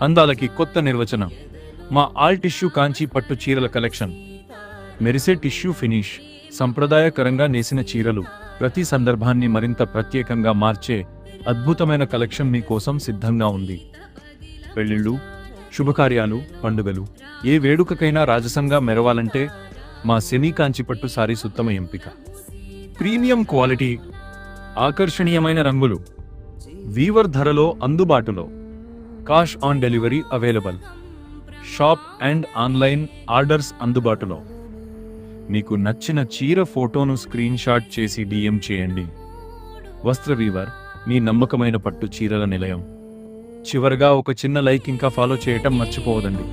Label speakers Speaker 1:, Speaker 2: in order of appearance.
Speaker 1: అందాలకి కొత్త నిర్వచనం. మా ఆల్ టిష్యూ కాంచి పట్టు చీరల కలెక్షన్. మెరిసే టిష్యూ ఫినిష్, సంప్రదాయకరంగా నేసిన చీరలు, ప్రతి సందర్భాన్ని మరింత ప్రత్యేకంగా మార్చే అద్భుతమైన కలెక్షన్ మీకోసం సిద్ధంగా ఉంది. పెళ్లిళ్ళు, శుభకార్యాలు, పండుగలు, ఏ వేడుకకైనా రాజసంగా మెరవాలంటే మా సెమీ కాంచిపట్టు సారీస్ ఉత్తమ ఎంపిక. ప్రీమియం క్వాలిటీ, ఆకర్షణీయమైన రంగులు, వీవర్ ధరలో అందుబాటులో, cash on delivery available, shop and online orders అందుబాటులో. మీకు నచ్చిన చీర ఫోటోను స్క్రీన్ షాట్ చేసి DM చేయండి. వస్త్ర వీవర్, మీ నమ్మకమైన పట్టు చీరల నిలయం. చివరగా ఒక చిన్న లైక్ ఇంకా ఫాలో చేయటం మర్చిపోవద్దండి.